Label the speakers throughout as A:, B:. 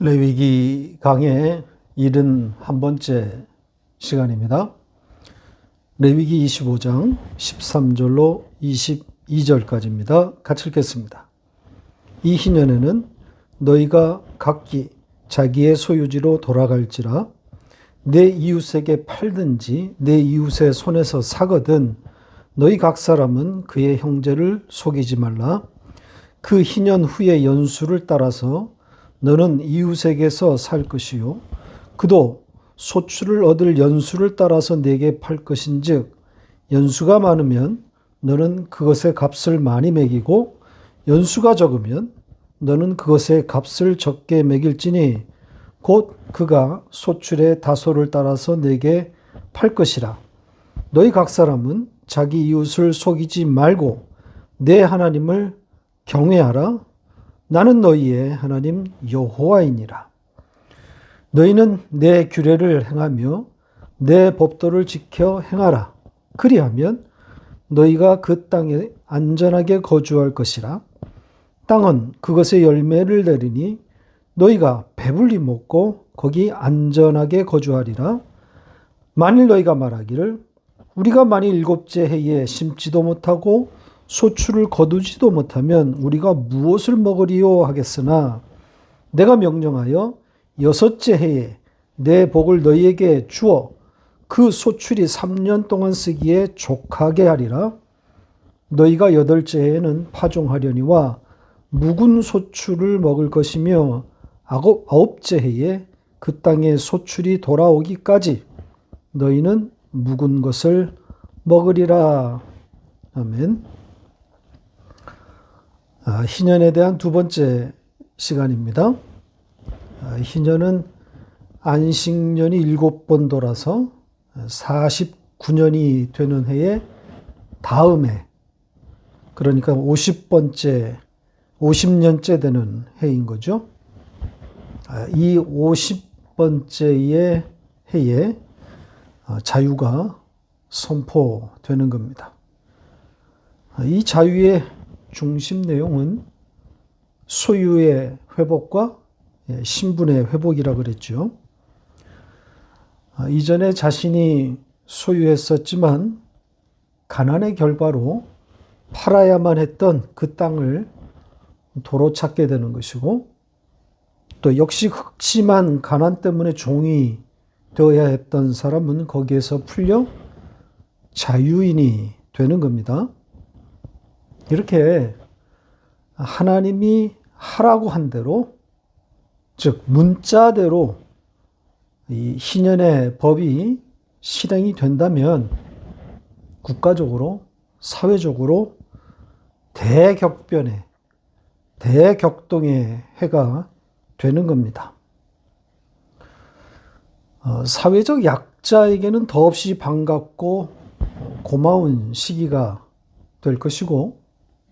A: 레위기 강의 71번째 시간입니다. 레위기 25장 13절로 22절까지입니다. 같이 읽겠습니다. 이 희년에는 너희가 각기 자기의 소유지로 돌아갈지라 내 이웃에게 팔든지 내 이웃의 손에서 사거든 너희 각 사람은 그의 형제를 속이지 말라. 그 희년 후의 연수를 따라서 너는 이웃에게서 살 것이요 그도 소출을 얻을 연수를 따라서 내게 팔 것인즉 연수가 많으면 너는 그것의 값을 많이 매기고 연수가 적으면 너는 그것의 값을 적게 매길지니 곧 그가 소출의 다소를 따라서 내게 팔 것이라. 너희 각 사람은 자기 이웃을 속이지 말고 내 하나님을 경외하라. 나는 너희의 하나님 여호와이니라. 너희는 내 규례를 행하며 내 법도를 지켜 행하라. 그리하면 너희가 그 땅에 안전하게 거주할 것이라. 땅은 그것의 열매를 내리니 너희가 배불리 먹고 거기 안전하게 거주하리라. 만일 너희가 말하기를 우리가 만일 일곱째 해에 심지도 못하고 소출을 거두지도 못하면 우리가 무엇을 먹으리요 하겠으나 내가 명령하여 여섯째 해에 내 복을 너희에게 주어 그 소출이 3년 동안 쓰기에 족하게 하리라. 너희가 여덟째 해에는 파종하려니와 묵은 소출을 먹을 것이며 아홉째 해에 그 땅에 소출이 돌아오기까지 너희는 묵은 것을 먹으리라. 아멘. 희년에 대한 두 번째 시간입니다. 희년은 안식년이 7번 돌아서 49년이 되는 해에 다음 해, 그러니까 50년째 되는 해인 거죠. 이 50번째의 해에 자유가 선포되는 겁니다. 이 자유의 중심 내용은 소유의 회복과 신분의 회복이라고 그랬죠. 이전에 자신이 소유했었지만 가난의 결과로 팔아야만 했던 그 땅을 도로 찾게 되는 것이고, 또 역시 극심한 가난 때문에 종이 되어야 했던 사람은 거기에서 풀려 자유인이 되는 겁니다. 이렇게 하나님이 하라고 한 대로, 즉 문자대로 이 희년의 법이 실행이 된다면 국가적으로, 사회적으로 대격변의, 대격동의 해가 되는 겁니다. 사회적 약자에게는 더없이 반갑고 고마운 시기가 될 것이고,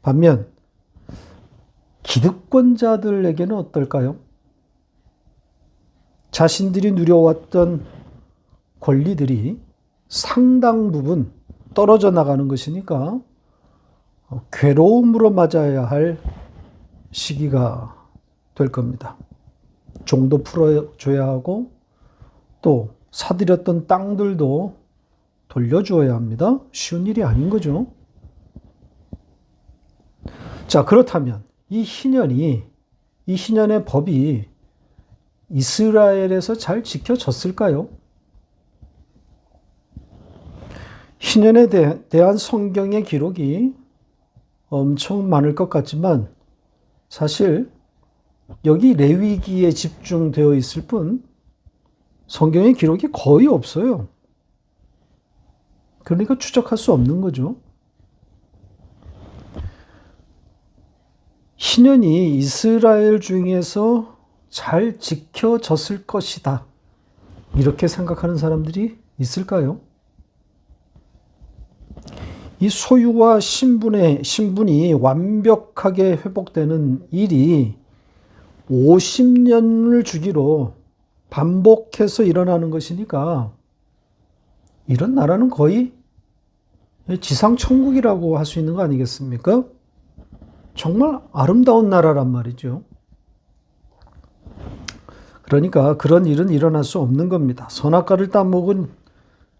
A: 반면 기득권자들에게는 어떨까요? 자신들이 누려왔던 권리들이 상당 부분 떨어져 나가는 것이니까 괴로움으로 맞아야 할 시기가 될 겁니다. 종도 풀어줘야 하고 또 사들였던 땅들도 돌려주어야 합니다. 쉬운 일이 아닌 거죠. 자, 그렇다면 이 희년의 법이 이스라엘에서 잘 지켜졌을까요? 희년에 대한 성경의 기록이 엄청 많을 것 같지만 사실 여기 레위기에 집중되어 있을 뿐 성경의 기록이 거의 없어요. 그러니까 추적할 수 없는 거죠. 희년이 이스라엘 중에서 잘 지켜졌을 것이다, 이렇게 생각하는 사람들이 있을까요? 이 소유와 신분이 완벽하게 회복되는 일이 50년을 주기로 반복해서 일어나는 것이니까 이런 나라는 거의 지상천국이라고 할 수 있는 거 아니겠습니까? 정말 아름다운 나라란 말이죠. 그러니까 그런 일은 일어날 수 없는 겁니다. 선악과를 따먹은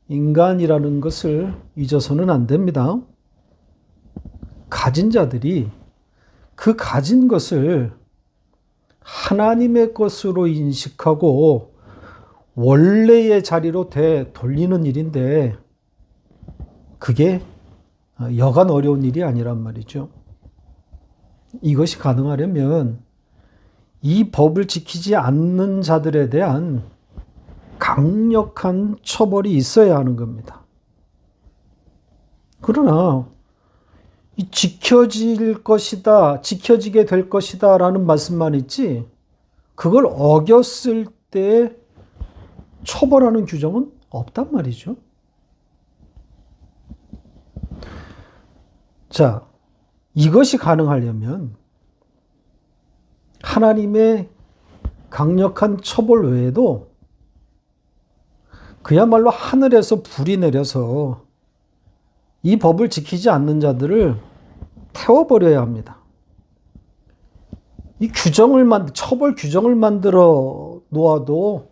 A: 인간이라는 것을 잊어서는 안 됩니다. 가진 자들이 그 가진 것을 하나님의 것으로 인식하고 원래의 자리로 되돌리는 일인데 그게 여간 어려운 일이 아니란 말이죠. 이것이 가능하려면 이 법을 지키지 않는 자들에 대한 강력한 처벌이 있어야 하는 겁니다. 그러나 이 지켜질 것이다, 지켜지게 될 것이다 라는 말씀만 있지 그걸 어겼을 때 처벌하는 규정은 없단 말이죠. 자, 이것이 가능하려면 하나님의 강력한 처벌 외에도 그야말로 하늘에서 불이 내려서 이 법을 지키지 않는 자들을 태워버려야 합니다. 이 처벌 규정을 만들어 놓아도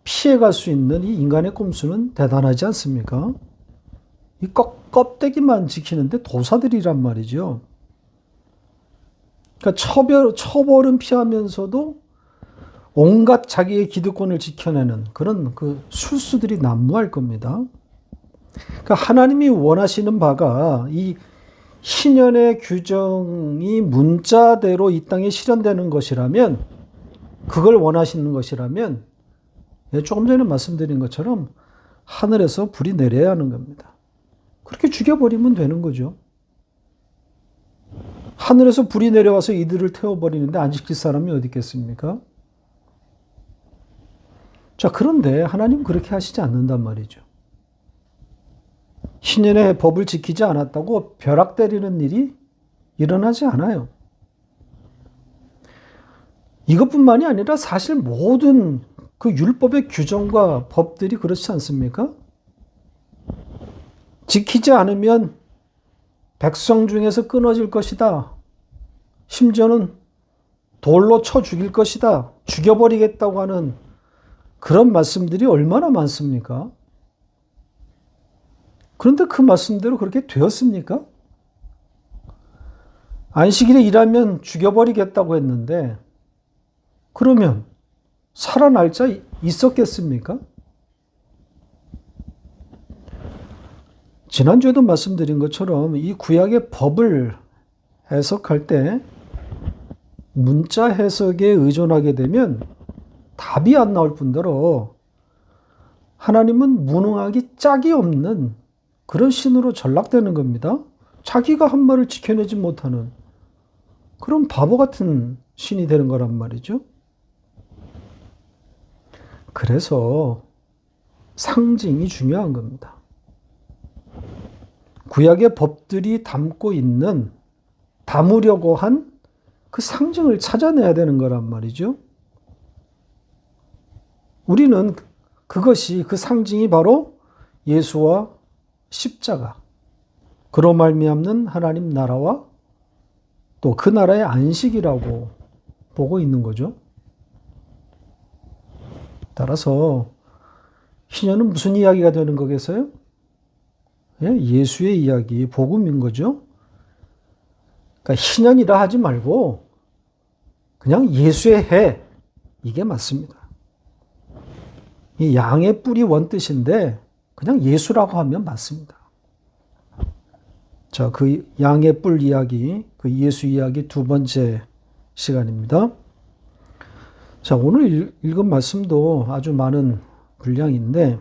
A: 피해갈 수 있는 이 인간의 꼼수는 대단하지 않습니까? 이 껍데기만 지키는데 도사들이란 말이죠. 그러니까 처벌은 피하면서도 온갖 자기의 기득권을 지켜내는 그런 그 술수들이 난무할 겁니다. 그러니까 하나님이 원하시는 바가 이 신연의 규정이 문자대로 이 땅에 실현되는 것이라면, 그걸 원하시는 것이라면 조금 전에 말씀드린 것처럼 하늘에서 불이 내려야 하는 겁니다. 그렇게 죽여버리면 되는 거죠. 하늘에서 불이 내려와서 이들을 태워버리는데 안 지킬 사람이 어디 있겠습니까? 자, 그런데 하나님은 그렇게 하시지 않는단 말이죠. 신년의 법을 지키지 않았다고 벼락 때리는 일이 일어나지 않아요. 이것뿐만이 아니라 사실 모든 그 율법의 규정과 법들이 그렇지 않습니까? 지키지 않으면 백성 중에서 끊어질 것이다. 심지어는 돌로 쳐 죽일 것이다. 죽여버리겠다고 하는 그런 말씀들이 얼마나 많습니까? 그런데 그 말씀대로 그렇게 되었습니까? 안식일에 일하면 죽여버리겠다고 했는데 그러면 살아날 자 있었겠습니까? 지난주에도 말씀드린 것처럼 이 구약의 법을 해석할 때 문자 해석에 의존하게 되면 답이 안 나올 뿐더러 하나님은 무능하기 짝이 없는 그런 신으로 전락되는 겁니다. 자기가 한 말을 지켜내지 못하는 그런 바보 같은 신이 되는 거란 말이죠. 그래서 상징이 중요한 겁니다. 구약의 법들이 담으려고 한 그 상징을 찾아내야 되는 거란 말이죠. 우리는 그것이, 그 상징이 바로 예수와 십자가, 그로 말미암는 하나님 나라와 또 그 나라의 안식이라고 보고 있는 거죠. 따라서 희년은 무슨 이야기가 되는 거겠어요? 예수의 이야기, 복음인 거죠. 그러니까 희년이라 하지 말고 그냥 예수의 해, 이게 맞습니다. 이 양의 뿔이 원뜻인데 그냥 예수라고 하면 맞습니다. 자, 그 양의 뿔 이야기, 그 예수 이야기 두 번째 시간입니다. 자, 오늘 읽은 말씀도 아주 많은 분량인데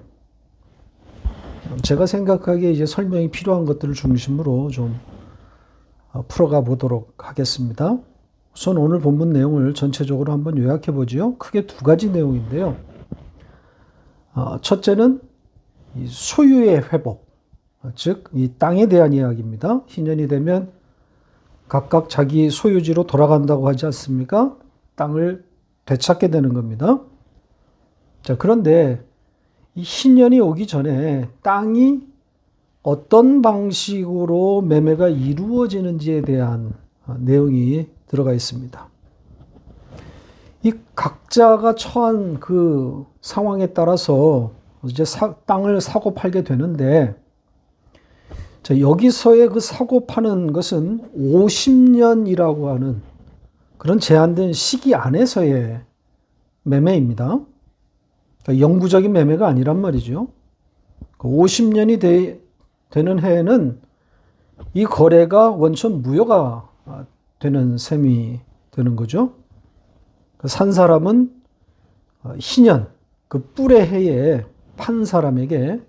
A: 제가 생각하기에 이제 설명이 필요한 것들을 중심으로 좀 풀어가 보도록 하겠습니다. 우선 오늘 본문 내용을 전체적으로 한번 요약해 보지요. 크게 두 가지 내용인데요. 첫째는 이 소유의 회복, 즉 이 땅에 대한 이야기입니다. 희년이 되면 각각 자기 소유지로 돌아간다고 하지 않습니까? 땅을 되찾게 되는 겁니다. 자, 그런데 이 희년이 오기 전에 땅이 어떤 방식으로 매매가 이루어지는지에 대한 내용이 들어가 있습니다. 이 각자가 처한 그 상황에 따라서 이제 땅을 사고 팔게 되는데, 자, 여기서의 그 사고 파는 것은 50년이라고 하는 그런 제한된 시기 안에서의 매매입니다. 그러니까 영구적인 매매가 아니란 말이죠. 50년이 되는 해에는 이 거래가 원천 무효가 되는 셈이 되는 거죠. 산 사람은 희년, 그 뿔의 해에 판 사람에게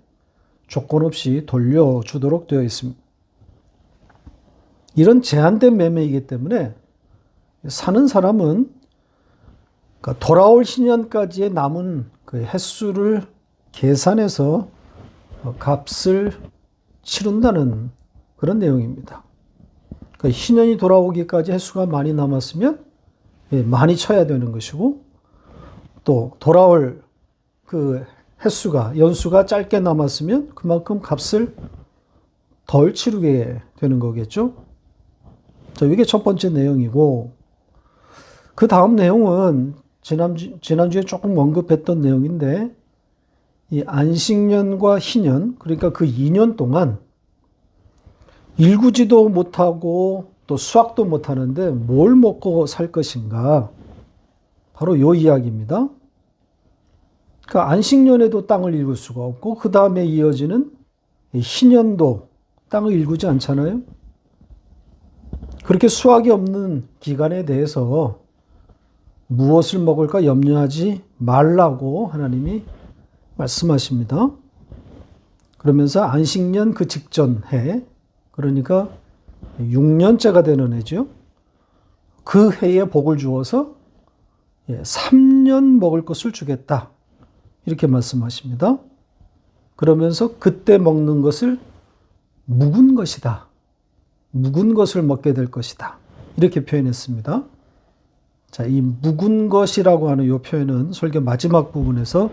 A: 조건 없이 돌려주도록 되어 있습니다. 이런 제한된 매매이기 때문에 사는 사람은 돌아올 희년까지의 남은 그 횟수를 계산해서 값을 치른다는 그런 내용입니다. 그러니까 희년이 돌아오기까지 횟수가 많이 남았으면 많이 쳐야 되는 것이고, 또 돌아올 그 횟수가 연수가 짧게 남았으면 그만큼 값을 덜 치르게 되는 거겠죠. 자, 이게 첫 번째 내용이고, 그 다음 내용은 지난주에 조금 언급했던 내용인데, 이 안식년과 희년, 그러니까 그 2년 동안 일구지도 못하고 또 수확도 못하는데 뭘 먹고 살 것인가? 바로 요 이야기입니다. 그러니까 안식년에도 땅을 일굴 수가 없고, 그 다음에 이어지는 희년도 땅을 일구지 않잖아요. 그렇게 수확이 없는 기간에 대해서 무엇을 먹을까 염려하지 말라고 하나님이 말씀하십니다. 그러면서 안식년 그 직전 해, 그러니까 6년째가 되는 해죠. 그 해에 복을 주어서 3년 먹을 것을 주겠다. 이렇게 말씀하십니다. 그러면서 그때 먹는 것을 묵은 것이다. 묵은 것을 먹게 될 것이다. 이렇게 표현했습니다. 자, 이 묵은 것이라고 하는 이 표현은 설교 마지막 부분에서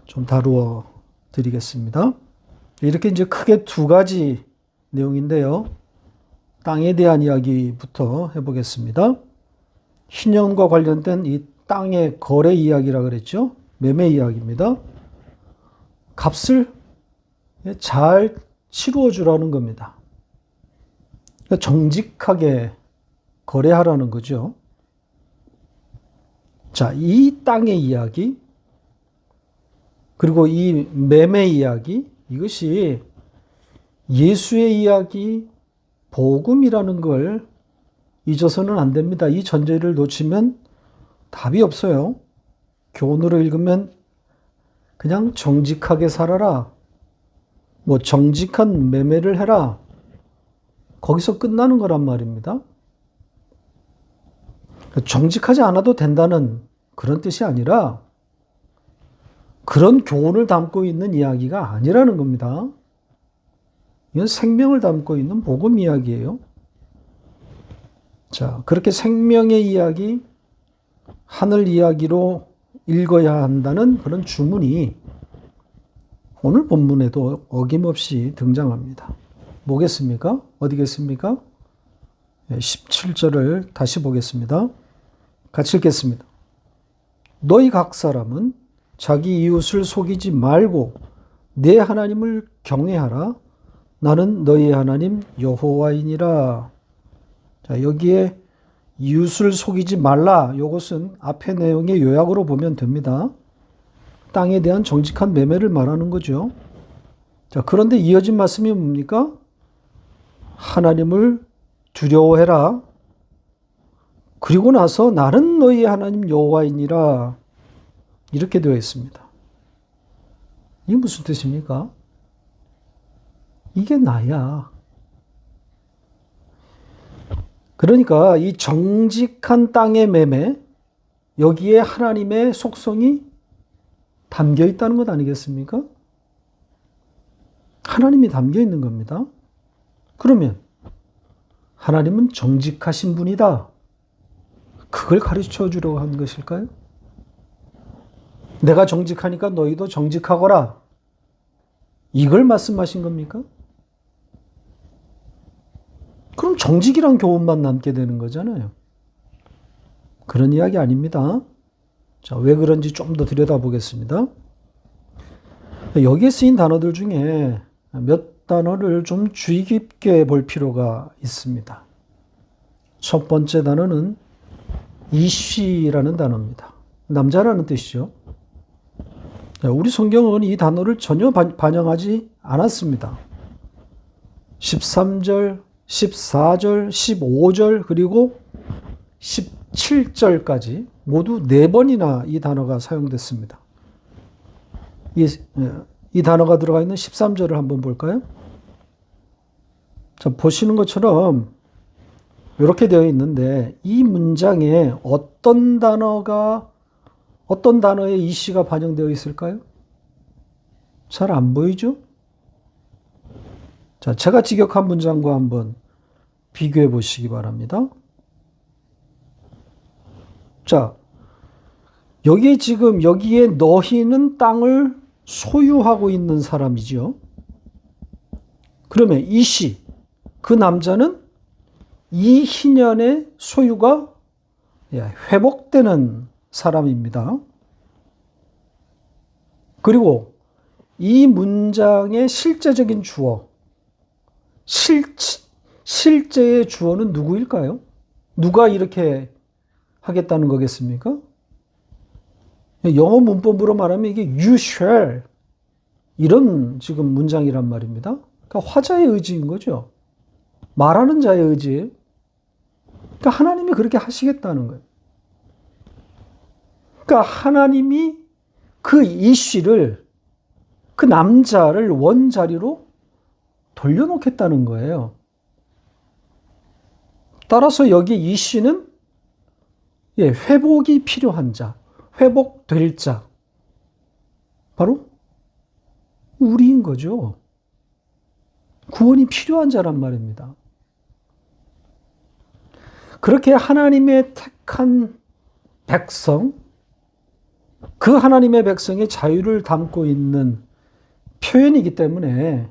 A: 좀 다루어 드리겠습니다. 이렇게 이제 크게 두 가지 내용인데요. 땅에 대한 이야기부터 해보겠습니다. 희년과 관련된 이 땅의 거래 이야기라 그랬죠. 매매 이야기입니다. 값을 잘 치루어 주라는 겁니다. 그러니까 정직하게 거래하라는 거죠. 자, 이 땅의 이야기, 그리고 이 매매 이야기, 이것이 예수의 이야기, 복음이라는 걸 잊어서는 안 됩니다. 이 전제를 놓치면 답이 없어요. 교훈으로 읽으면 그냥 정직하게 살아라, 뭐 정직한 매매를 해라, 거기서 끝나는 거란 말입니다. 정직하지 않아도 된다는 그런 뜻이 아니라 그런 교훈을 담고 있는 이야기가 아니라는 겁니다. 이건 생명을 담고 있는 복음 이야기예요. 자, 그렇게 생명의 이야기, 하늘 이야기로 읽어야 한다는 그런 주문이 오늘 본문에도 어김없이 등장합니다. 뭐겠습니까? 어디겠습니까? 17절을 다시 보겠습니다. 같이 읽겠습니다. 너희 각 사람은 자기 이웃을 속이지 말고 내 하나님을 경외하라. 나는 너희 하나님 여호와이니라. 자, 여기에 이웃을 속이지 말라. 이것은 앞의 내용의 요약으로 보면 됩니다. 땅에 대한 정직한 매매를 말하는 거죠. 자, 그런데 이어진 말씀이 뭡니까? 하나님을 두려워해라. 그리고 나서 나는 너희 하나님 여호와이니라. 이렇게 되어 있습니다. 이게 무슨 뜻입니까? 이게 나야. 그러니까 이 정직한 땅의 매매, 여기에 하나님의 속성이 담겨 있다는 것 아니겠습니까? 하나님이 담겨 있는 겁니다. 그러면 하나님은 정직하신 분이다. 그걸 가르쳐 주려고 한 것일까요? 내가 정직하니까 너희도 정직하거라. 이걸 말씀하신 겁니까? 그럼 정직이란 교훈만 남게 되는 거잖아요. 그런 이야기 아닙니다. 자, 왜 그런지 좀 더 들여다보겠습니다. 여기에 쓰인 단어들 중에 몇 단어를 좀 주의 깊게 볼 필요가 있습니다. 첫 번째 단어는 이쉬라는 단어입니다. 남자라는 뜻이죠. 우리 성경은 이 단어를 전혀 반영하지 않았습니다. 13절, 14절, 15절, 그리고 17절까지 모두 4번이나 이 단어가 사용됐습니다. 이 단어가 들어가 있는 13절을 한번 볼까요? 자, 보시는 것처럼 이렇게 되어 있는데 이 문장에 어떤 단어의 이시가 반영되어 있을까요? 잘 안 보이죠? 자, 제가 직역한 문장과 한번 비교해 보시기 바랍니다. 자, 여기에 너희는 땅을 소유하고 있는 사람이죠. 그러면 이시, 그 남자는 이 희년의 소유가 회복되는 사람입니다. 그리고 이 문장의 실제적인 주어, 실제의 주어는 누구일까요? 누가 이렇게 하겠다는 거겠습니까? 영어 문법으로 말하면 이게 you shall 이런 지금 문장이란 말입니다. 그러니까 화자의 의지인 거죠. 말하는 자의 의지. 그러니까 하나님이 그렇게 하시겠다는 거예요. 그러니까 하나님이 그 이씨를, 그 남자를 원자리로 돌려놓겠다는 거예요. 따라서 여기 이씨는 회복이 필요한 자, 회복될 자, 바로 우리인 거죠. 구원이 필요한 자란 말입니다. 그렇게 하나님의 택한 백성, 그 하나님의 백성의 자유를 담고 있는 표현이기 때문에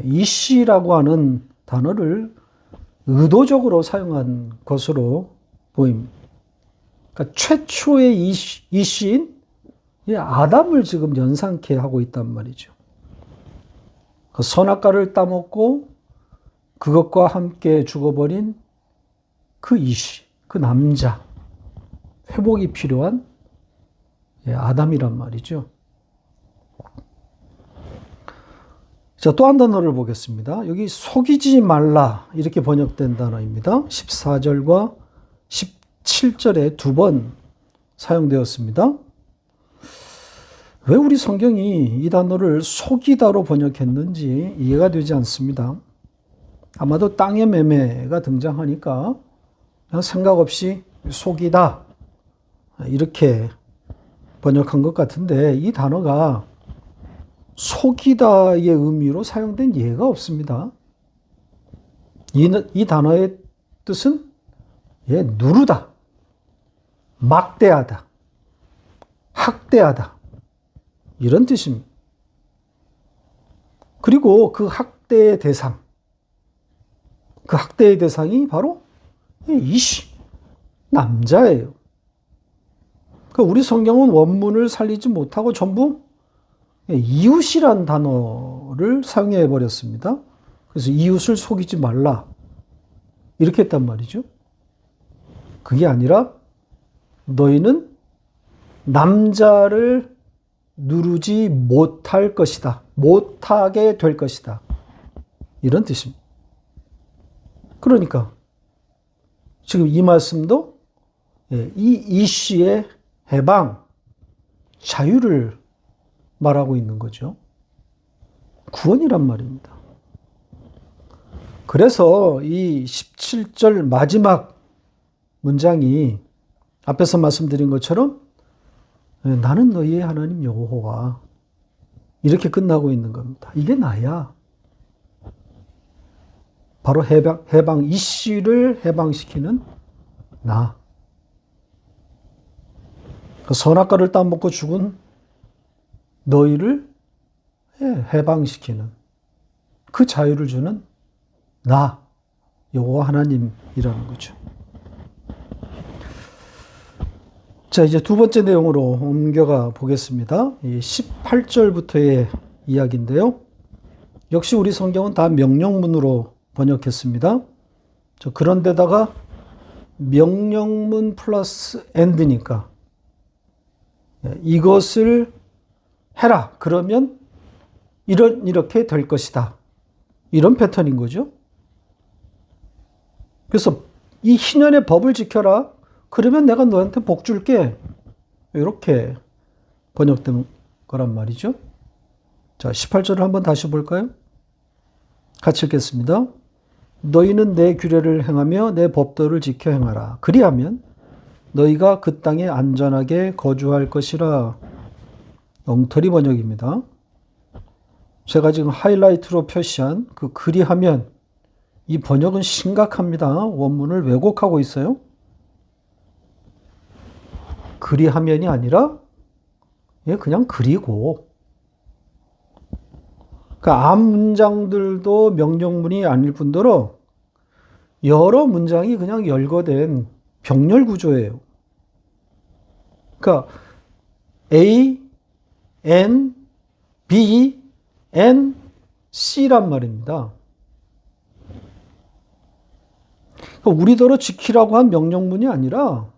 A: 이씨라고 하는 단어를 의도적으로 사용한 것으로 보입니다. 그러니까 최초의 이씨인 아담을 지금 연상케 하고 있단 말이죠. 그 선악과를 따먹고 그것과 함께 죽어버린 그 이씨, 그 남자, 회복이 필요한 아담이란 말이죠. 자, 또 한 단어를 보겠습니다. 여기 속이지 말라 이렇게 번역된 단어입니다. 14절과 17절에 2번 사용되었습니다. 왜 우리 성경이 이 단어를 속이다로 번역했는지 이해가 되지 않습니다. 아마도 땅의 매매가 등장하니까 그냥 생각 없이 속이다 이렇게 번역한 것 같은데 이 단어가 속이다의 의미로 사용된 예가 없습니다. 이 단어의 뜻은 누르다, 막대하다, 학대하다 이런 뜻입니다. 그리고 그 학대의 대상이 바로 이씨, 남자예요. 그러니까 우리 성경은 원문을 살리지 못하고 전부 이웃이란 단어를 사용해 버렸습니다. 그래서 이웃을 속이지 말라 이렇게 했단 말이죠. 그게 아니라 너희는 남자를 누르지 못할 것이다. 못하게 될 것이다. 이런 뜻입니다. 그러니까 지금 이 말씀도 이 이씨의 해방, 자유를 말하고 있는 거죠. 구원이란 말입니다. 그래서 이 17절 마지막 문장이 앞에서 말씀드린 것처럼 나는 너희의 하나님 여호와 이렇게 끝나고 있는 겁니다. 이게 나야. 바로 해방 이씨를 해방시키는 나. 그 선악과를 따먹고 죽은 너희를 해방시키는 그 자유를 주는 나, 여호와 하나님이라는 거죠. 자, 이제 두 번째 내용으로 옮겨가 보겠습니다. 이 18절부터의 이야기인데요. 역시 우리 성경은 다 명령문으로 번역했습니다. 그런데다가 명령문 플러스 엔드니까 이것을 해라. 그러면 이렇게 될 것이다. 이런 패턴인 거죠. 그래서 이 희년의 법을 지켜라. 그러면 내가 너한테 복 줄게. 이렇게 번역된 거란 말이죠. 자, 18절을 한번 다시 볼까요? 같이 읽겠습니다. 너희는 내 규례를 행하며 내 법도를 지켜 행하라. 그리하면 너희가 그 땅에 안전하게 거주할 것이라. 엉터리 번역입니다. 제가 지금 하이라이트로 표시한 그 그리하면 이 번역은 심각합니다. 원문을 왜곡하고 있어요. 그리하면이 아니라 그냥 그리고. 그러니까 앞 문장들도 명령문이 아닐 뿐더러 여러 문장이 그냥 열거된 병렬 구조예요. 그러니까 A, N, B, N, C란 말입니다. 그러니까 우리더러 지키라고 한 명령문이 아니라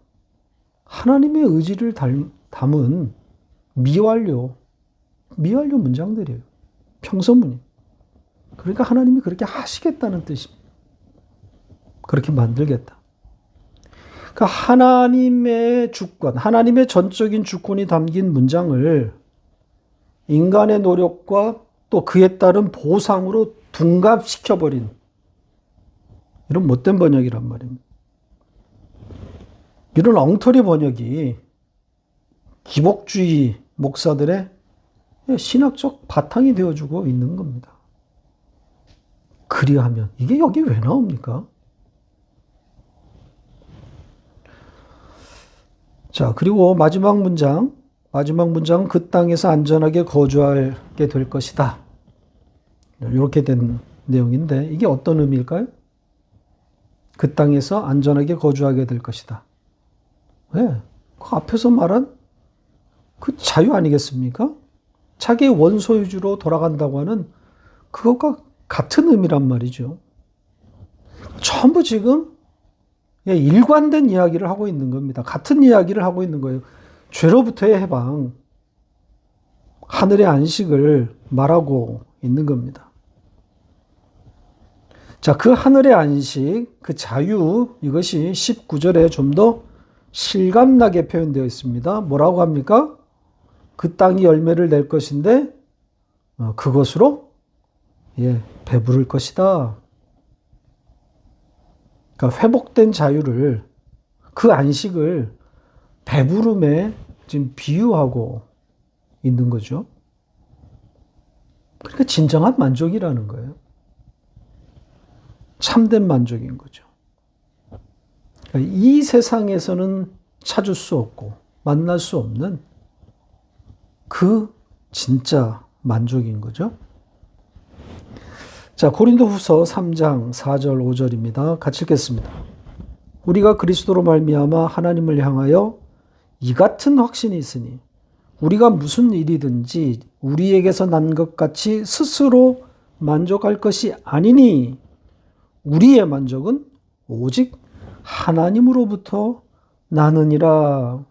A: 하나님의 의지를 담은 미완료 문장들이에요. 평서문이. 그러니까 하나님이 그렇게 하시겠다는 뜻입니다. 그렇게 만들겠다. 그러니까 하나님의 주권, 하나님의 전적인 주권이 담긴 문장을 인간의 노력과 또 그에 따른 보상으로 둔갑시켜버린 이런 못된 번역이란 말입니다. 이런 엉터리 번역이 기복주의 목사들의 신학적 바탕이 되어주고 있는 겁니다. 그리하면 이게 여기 왜 나옵니까? 자, 그리고 마지막 문장 그 땅에서 안전하게 거주하게 될 것이다. 이렇게 된 내용인데 이게 어떤 의미일까요? 그 땅에서 안전하게 거주하게 될 것이다. 네, 그 앞에서 말한 그 자유 아니겠습니까? 자기의 원소유주로 돌아간다고 하는 그것과 같은 의미란 말이죠. 전부 지금 일관된 이야기를 하고 있는 겁니다. 같은 이야기를 하고 있는 거예요. 죄로부터의 해방, 하늘의 안식을 말하고 있는 겁니다. 자, 그 하늘의 안식, 그 자유, 이것이 19절에 좀 더 실감나게 표현되어 있습니다. 뭐라고 합니까? 그 땅이 열매를 낼 것인데 그것으로 배부를 것이다. 그러니까 회복된 자유를, 그 안식을 배부름에 지금 비유하고 있는 거죠. 그러니까 진정한 만족이라는 거예요. 참된 만족인 거죠. 그러니까 이 세상에서는 찾을 수 없고 만날 수 없는 그 진짜 만족인 거죠. 자, 고린도후서 3장 4절 5절입니다. 같이 읽겠습니다. 우리가 그리스도로 말미암아 하나님을 향하여 이 같은 확신이 있으니 우리가 무슨 일이든지 우리에게서 난 것 같이 스스로 만족할 것이 아니니 우리의 만족은 오직 하나님으로부터 나느니라.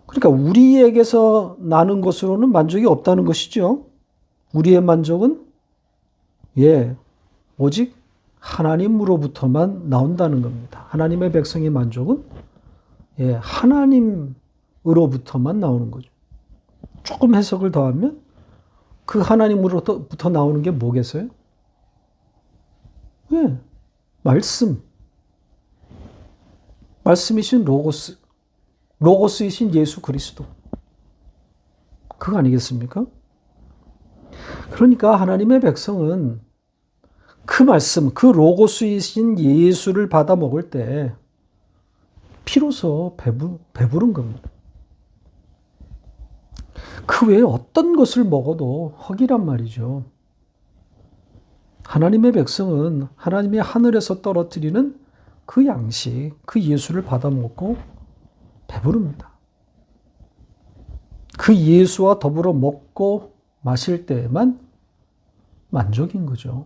A: 그러니까 우리에게서 나는 것으로는 만족이 없다는 것이죠. 우리의 만족은 오직 하나님으로부터만 나온다는 겁니다. 하나님의 백성의 만족은 하나님으로부터만 나오는 거죠. 조금 해석을 더하면 그 하나님으로부터 나오는 게 뭐겠어요? 말씀이신 로고스이신 예수 그리스도. 그거 아니겠습니까? 그러니까 하나님의 백성은 그 말씀, 그 로고스이신 예수를 받아 먹을 때 비로소 배부른 겁니다. 그 외에 어떤 것을 먹어도 헛이란 말이죠. 하나님의 백성은 하나님의 하늘에서 떨어뜨리는 그 양식, 그 예수를 받아 먹고 배부릅니다. 그 예수와 더불어 먹고 마실 때에만 만족인 거죠.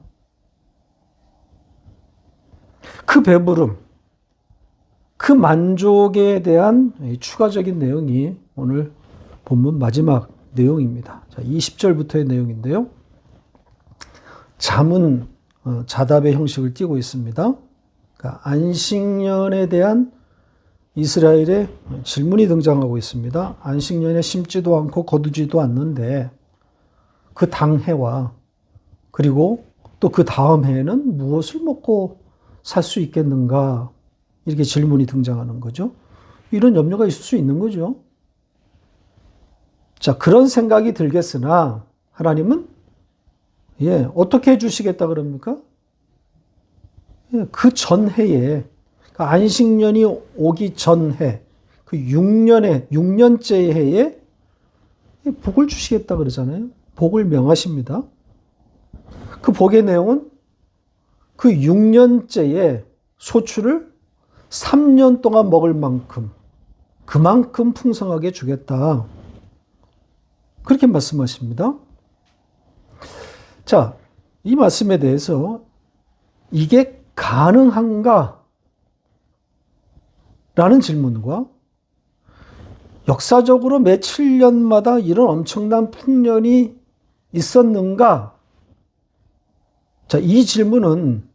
A: 그 배부름, 그 만족에 대한 추가적인 내용이 오늘 본문 마지막 내용입니다. 자, 20절부터의 내용인데요. 잠은 자답의 형식을 띠고 있습니다. 그러니까 안식년에 대한 이스라엘의 질문이 등장하고 있습니다. 안식년에 심지도 않고 거두지도 않는데 그 당해와 그리고 또 그 다음 해에는 무엇을 먹고 살 수 있겠는가? 이렇게 질문이 등장하는 거죠. 이런 염려가 있을 수 있는 거죠. 자, 그런 생각이 들겠으나 하나님은 어떻게 해주시겠다 그럽니까? 그 전해에, 그러니까 안식년이 오기 전해, 그 6년째 해에 복을 주시겠다 그러잖아요. 복을 명하십니다. 그 복의 내용은 그 6년째에 소출을 3년 동안 먹을 만큼, 그만큼 풍성하게 주겠다. 그렇게 말씀하십니다. 자, 이 말씀에 대해서 이게 가능한가? 라는 질문과 역사적으로 매 7년마다 이런 엄청난 풍년이 있었는가? 자, 이 질문은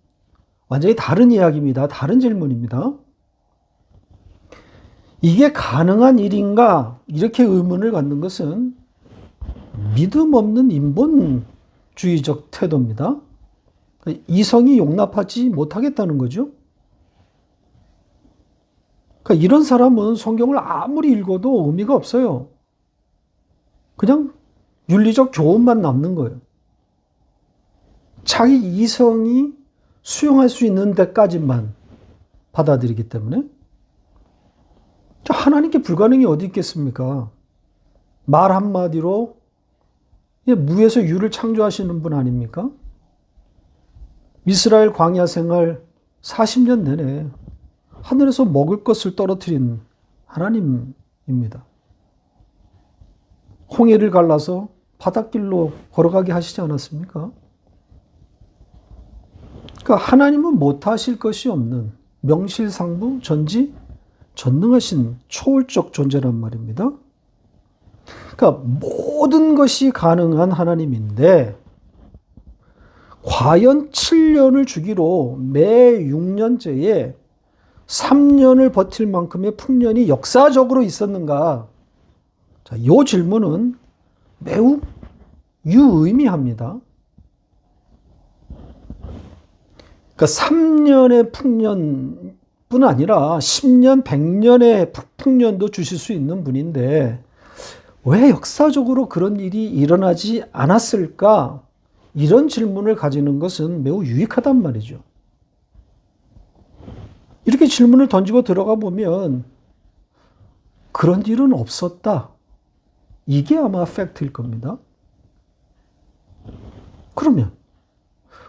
A: 완전히 다른 이야기입니다. 다른 질문입니다. 이게 가능한 일인가? 이렇게 의문을 갖는 것은 믿음 없는 인본주의적 태도입니다. 이성이 용납하지 못하겠다는 거죠. 그러니까 이런 사람은 성경을 아무리 읽어도 의미가 없어요. 그냥 윤리적 교훈만 남는 거예요. 자기 이성이 수용할 수 있는 데까지만 받아들이기 때문에 하나님께 불가능이 어디 있겠습니까? 말 한마디로 무에서 유를 창조하시는 분 아닙니까? 이스라엘 광야 생활 40년 내내 하늘에서 먹을 것을 떨어뜨린 하나님입니다. 홍해를 갈라서 바닷길로 걸어가게 하시지 않았습니까? 그러니까 하나님은 못하실 것이 없는 명실상부 전지 전능하신 초월적 존재란 말입니다. 그러니까 모든 것이 가능한 하나님인데 과연 7년을 주기로 매 6년째에 3년을 버틸 만큼의 풍년이 역사적으로 있었는가? 자, 이 질문은 매우 유의미합니다. 그러니까 3년의 풍년뿐 아니라 10년, 100년의 풍년도 주실 수 있는 분인데 왜 역사적으로 그런 일이 일어나지 않았을까? 이런 질문을 가지는 것은 매우 유익하단 말이죠. 이렇게 질문을 던지고 들어가 보면 그런 일은 없었다. 이게 아마 팩트일 겁니다. 그러면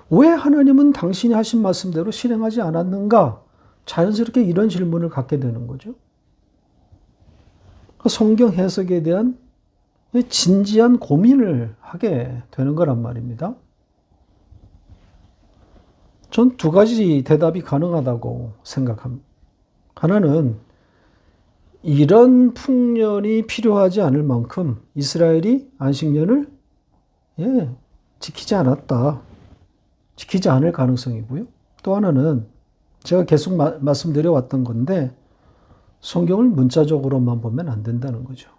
A: 왜 하나님은 당신이 하신 말씀대로 실행하지 않았는가? 자연스럽게 이런 질문을 갖게 되는 거죠. 성경 해석에 대한 진지한 고민을 하게 되는 거란 말입니다. 전 두 가지 대답이 가능하다고 생각합니다. 하나는 이런 풍년이 필요하지 않을 만큼 이스라엘이 안식년을 지키지 않았다. 지키지 않을 가능성이고요. 또 하나는 제가 계속 말씀드려왔던 건데 성경을 문자적으로만 보면 안 된다는 거죠.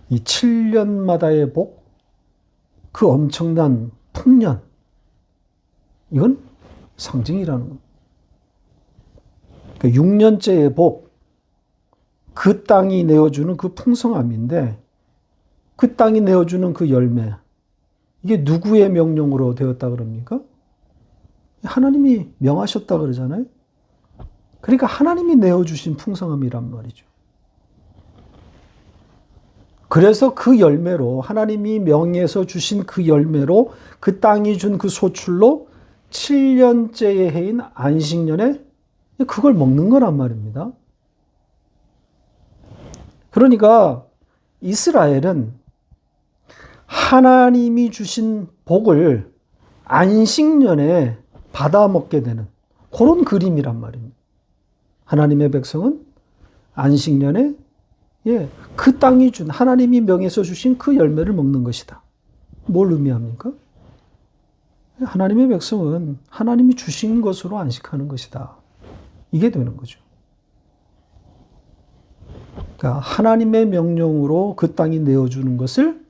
A: 이 7년마다의 복, 그 엄청난 풍년, 이건 상징이라는 겁니다. 그러니까 6년째의 복, 그 땅이 내어주는 그 풍성함인데 그 땅이 내어주는 그 열매, 이게 누구의 명령으로 되었다 그럽니까? 하나님이 명하셨다 그러잖아요. 그러니까 하나님이 내어주신 풍성함이란 말이죠. 그래서 그 열매로 하나님이 명해서 주신 그 열매로 그 땅이 준 그 소출로 7년째의 해인 안식년에 그걸 먹는 거란 말입니다. 그러니까 이스라엘은 하나님이 주신 복을 안식년에 받아먹게 되는 그런 그림이란 말입니다. 하나님의 백성은 안식년에 그 땅이 준, 하나님이 명해서 주신 그 열매를 먹는 것이다. 뭘 의미합니까? 하나님의 백성은 하나님이 주신 것으로 안식하는 것이다. 이게 되는 거죠. 그러니까 하나님의 명령으로 그 땅이 내어주는 것을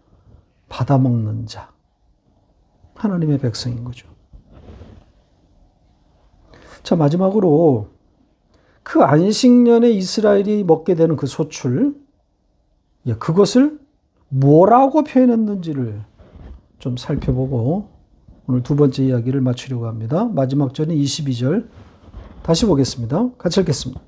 A: 받아먹는 자. 하나님의 백성인 거죠. 자, 마지막으로 그 안식년에 이스라엘이 먹게 되는 그 소출, 그것을 뭐라고 표현했는지를 좀 살펴보고 오늘 두 번째 이야기를 마치려고 합니다. 마지막 절인 22절 다시 보겠습니다. 같이 읽겠습니다.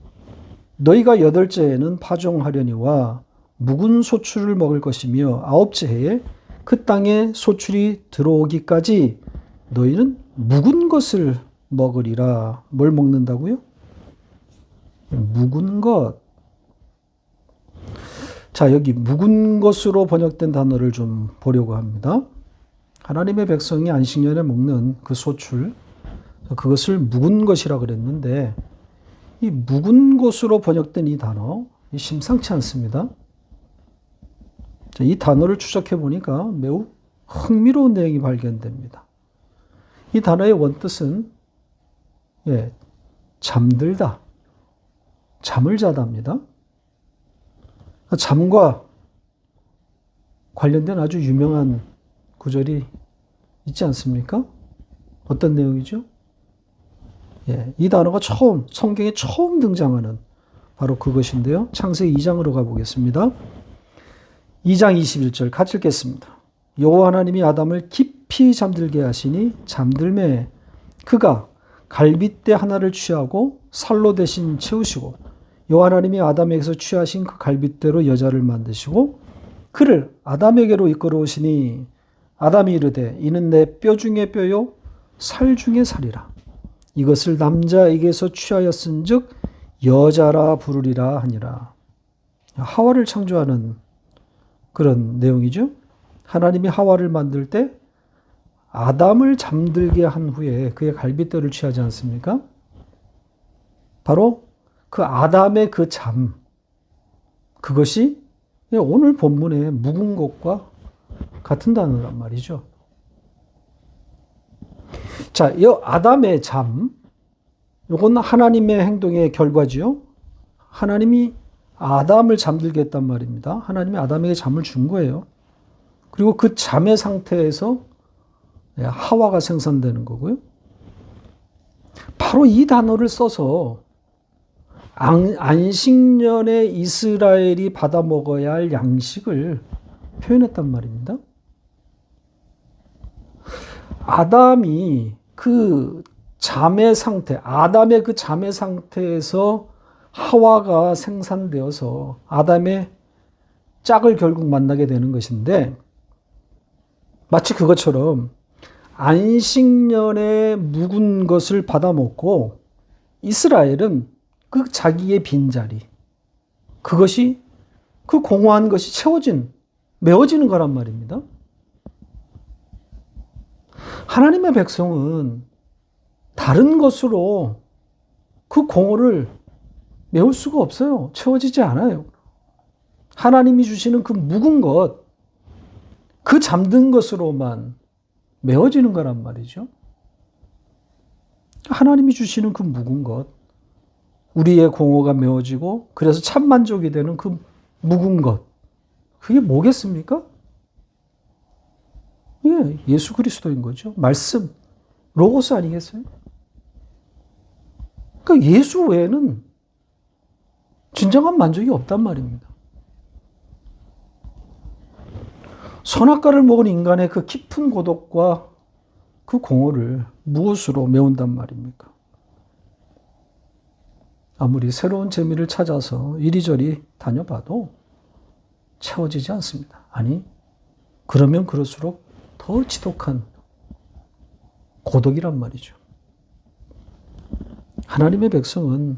A: 너희가 여덟째에는 파종하려니와 묵은 소출을 먹을 것이며 아홉째 해에 그 땅에 소출이 들어오기까지 너희는 묵은 것을 먹으리라. 뭘 먹는다고요? 묵은 것. 자, 여기 묵은 것으로 번역된 단어를 좀 보려고 합니다. 하나님의 백성이 안식년에 먹는 그 소출, 그것을 묵은 것이라 그랬는데 이 묵은 것으로 번역된 이 단어 심상치 않습니다. 이 단어를 추적해 보니까 매우 흥미로운 내용이 발견됩니다. 이 단어의 원뜻은 잠들다, 잠을 자다입니다. 잠과 관련된 아주 유명한 구절이 있지 않습니까? 어떤 내용이죠? 이 단어가 성경에 처음 등장하는 바로 그것인데요. 창세기 2장으로 가보겠습니다. 2장 21절 같이 읽겠습니다. 여호와 하나님이 아담을 깊이 잠들게 하시니 잠들매 그가 갈빗대 하나를 취하고 살로 대신 채우시고 여호와 하나님이 아담에게서 취하신 그 갈빗대로 여자를 만드시고 그를 아담에게로 이끌어오시니 아담이 이르되 이는 내 뼈 중에 뼈요 살 중에 살이라. 이것을 남자에게서 취하였은즉 여자라 부르리라 하니라. 하와를 창조하는 그런 내용이죠. 하나님이 하와를 만들 때 아담을 잠들게 한 후에 그의 갈빗대를 취하지 않습니까? 바로 그 아담의 그 잠, 그것이 오늘 본문의 묵은 것과 같은 단어란 말이죠. 자, 이 아담의 잠, 이건 하나님의 행동의 결과지요. 하나님이 아담을 잠들게 했단 말입니다. 하나님이 아담에게 잠을 준 거예요. 그리고 그 잠의 상태에서 하와가 생산되는 거고요. 바로 이 단어를 써서 안식년에 이스라엘이 받아 먹어야 할 양식을 표현했단 말입니다. 아담이 그 잠의 상태, 아담의 그 잠의 상태에서 하와가 생산되어서 아담의 짝을 결국 만나게 되는 것인데 마치 그것처럼 안식년에 묵은 것을 받아먹고 이스라엘은 그 자기의 빈자리, 그것이 그 공허한 것이 메워지는 거란 말입니다. 하나님의 백성은 다른 것으로 그 공허를 메울 수가 없어요. 채워지지 않아요. 하나님이 주시는 그 묵은 것, 그 잠든 것으로만 메워지는 거란 말이죠. 하나님이 주시는 그 묵은 것, 우리의 공허가 메워지고 그래서 참 만족이 되는 그 묵은 것, 그게 뭐겠습니까? 예수 그리스도인 거죠. 말씀, 로고스 아니겠어요? 그러니까 예수 외에는 진정한 만족이 없단 말입니다. 선악과를 먹은 인간의 그 깊은 고독과 그 공허를 무엇으로 메운단 말입니까? 아무리 새로운 재미를 찾아서 이리저리 다녀봐도 채워지지 않습니다. 아니, 그러면 그럴수록 더 지독한 고독이란 말이죠. 하나님의 백성은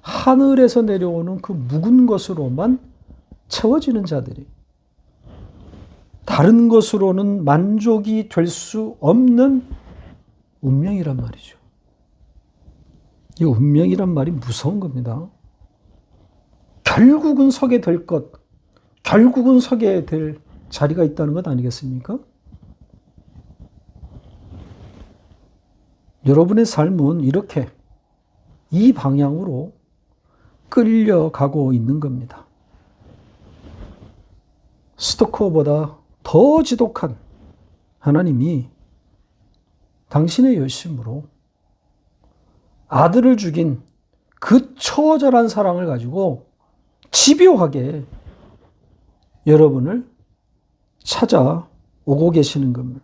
A: 하늘에서 내려오는 그 묵은 것으로만 채워지는 자들이 다른 것으로는 만족이 될 수 없는 운명이란 말이죠. 이 운명이란 말이 무서운 겁니다. 결국은 서게 될 것, 결국은 서게 될 자리가 있다는 것 아니겠습니까? 여러분의 삶은 이렇게 이 방향으로 끌려가고 있는 겁니다. 스토커보다 더 지독한 하나님이 당신의 열심으로 아들을 죽인 그 처절한 사랑을 가지고 집요하게 여러분을 찾아오고 계시는 겁니다.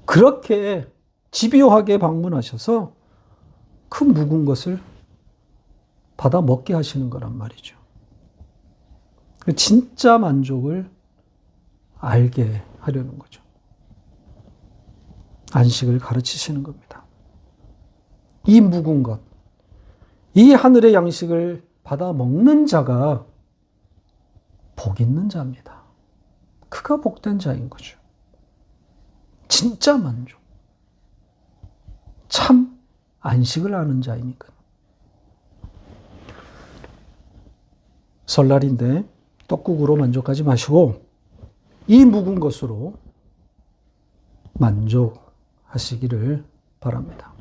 A: 그렇게 집요하게 방문하셔서 그 묵은 것을 받아 먹게 하시는 거란 말이죠. 진짜 만족을 알게 하려는 거죠. 안식을 가르치시는 겁니다. 이 묵은 것, 이 하늘의 양식을 받아 먹는 자가 복 있는 자입니다. 그가 복된 자인 거죠. 진짜 만족. 참 안식을 하는 자이니까. 설날인데 떡국으로 만족하지 마시고 이 묵은 것으로 만족하시기를 바랍니다.